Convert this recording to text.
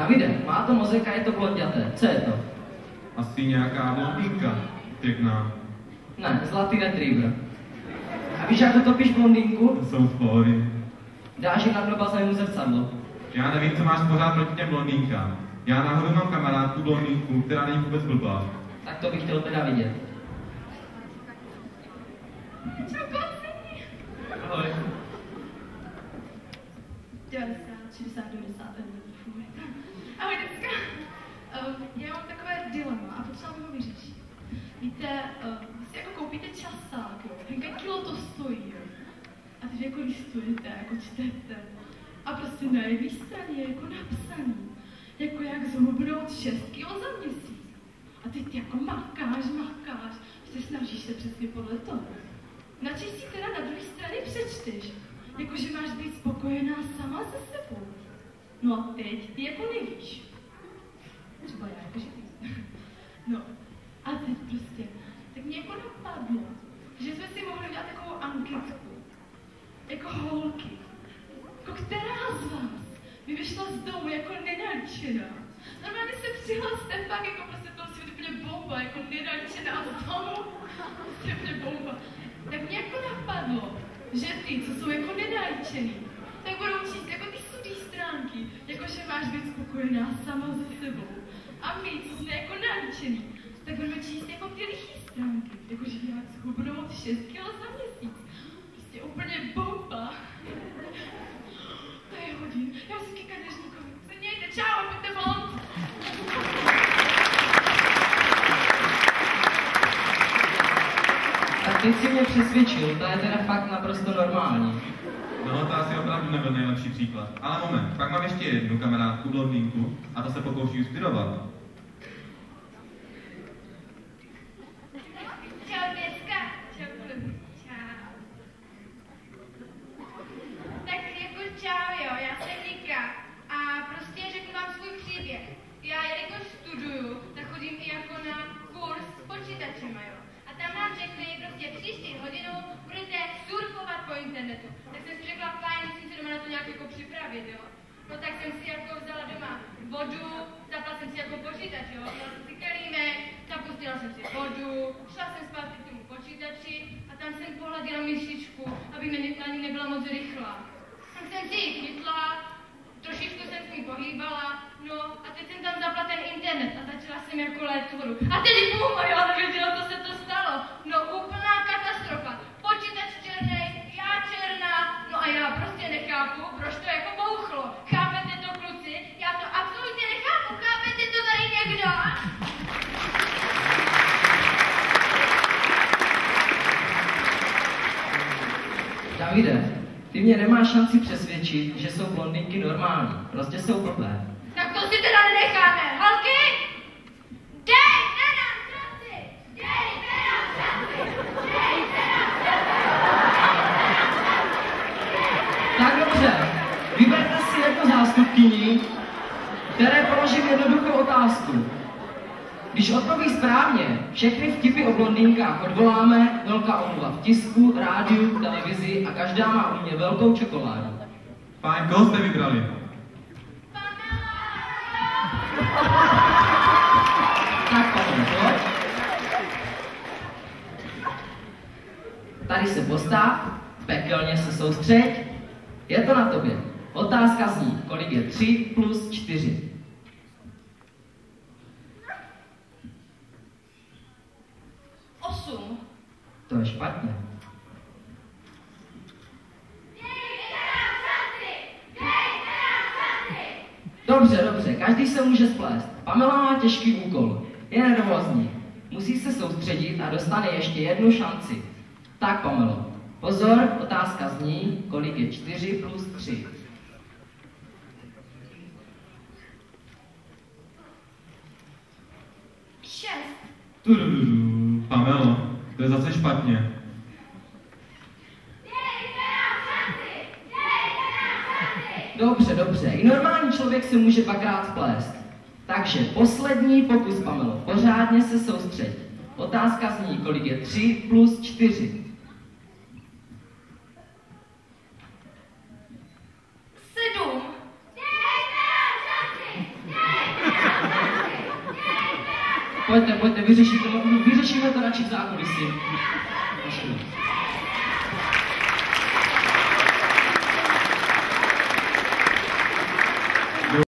Davide, má to mozek a je to blonďaté. Co je to? Asi nějaká blondýnka. Pěkná. Ne, zlatý retriever. A víš, jak to topíš blondýnku? To jsou spory. Dáš ji do bazénu zrcadlo. Já nevím, co máš pořád proti těm blondýnkám. Já náhodou mám kamarádku blondýnku, která není vůbec blbá. Tak to bych chtěl teda vidět. Čau, konci! Ahoj. 90, 60, 90, ahoj, dneska. Já mám takové dilema a potřeba bych ho vyřešit. Víte, vy si jako koupíte časák, jo? Tenka kilo to stojí, jo? A teď jako listujete, jako čtete. A prostě na jedné straně je jako napsaný, jako jak zhubnout 6 kilo za měsíc. A teď ty jako makáš, prostě snažíš se přesně podle toho. Načež si teda na druhé straně přečteš, jakože máš být spokojená sama se sebou. No a teď ty jako nevíš. Třeba já, jakože ty. No a teď prostě, tak mě jako napadlo, že jsme si mohli udělat takovou anketku. Jako holky. Jako která z vás by vyšla z domu jako nenadšená. Normálně se přihlaste pak, jako prostě to musí být úplně bomba, jako nenadšená z domu. Prostě úplně bomba. Tak mě jako napadlo, že ty, co jsou jako nenadšený, tak budou číst jako ty sudý stránky, jakože máš být spokojená sama se sebou. A my, co jsme jako nadšený, tak budeme číst jako ty lichý stránky, jakože jak schubnout 6 kg za měsíc. Prostě úplně bomba. To je hodin. Já musím ke kadeřníkovi. Se mějte, čau, pojďte blond. Tak teď si mě přesvědčil, to je teda fakt naprosto normální. No, to asi opravdu nebyl nejlepší příklad. Ale moment, pak mám ještě jednu kamarádku, blondýnku, a to se pokouší inspirovat. Čau, děcka. Čau, kluci. Čau. Tak jako čau, jo, já jsem Nika. A prostě řeknu vám svůj příběh. Já jelikož studuju, tak chodím i jako na kurz s počítačema, jo. A tam nám řekli, prostě příští hodinu budete surfovat po internetu. Tak jsem si řekla, fajn, musím si doma na to nějak jako připravit, jo. No tak jsem si jako vzala doma vodu, zapla jsem si jako počítač, jo. Vzala jsem si kelímek, zapustila jsem si vodu, šla jsem zpátky k tomu počítači a tam jsem pohladila myšičku, aby na ní nebyla moc rychlá. Tak jsem si ji chytla, trošičku jsem s ní pohýbala, no a teď jsem tam zapla ten internet a začala jsem jako lézt vodu. A teď bum, jo, nevěděla, co se to stalo. No úplná katastrofa. Počítač černej, já černá, no a já prostě nechápu, proč to jako bouchlo. Chápete to, kluci? Já to absolutně nechápu, chápete to tady někdo? Davide, ty mě nemáš šanci přesvědčit, že jsou blondinky normální. Prostě jsou blbé. Tak to si teda nenecháme. Holky! Dejte nám šanci! Dejte nám šanci! Dejte nám šanci! Tak dobře, vyberte si jako zástupkyni, které položím jednoduchou otázku. Když odpoví správně, všechny vtipy o blondinkách odvoláme, velká omluva v tisku, rádiu, televizi a každá má u mě velkou čokoládu. Fajn, koho jste vybrali? Tak Pavel, pojď. Tady se postav, pekelně se soustřeď. Je to na tobě. Otázka zní, kolik je 3 plus 4? To je špatně. Dobře, každý se může splést. Pamela má těžký úkol. Je nervózní. Musí se soustředit a dostane ještě jednu šanci. Tak, Pamelo. Pozor, otázka zní, kolik je 4 plus 3. Pamelo, to je zase špatně. Dobře, i normální člověk se může dvakrát splést. Takže poslední pokus, Pamelo. Pořádně se soustřeď. Otázka zní, kolik je 3 plus 4. 7. Pojďte, vyřešíme to radši v zákulisí. Naschle.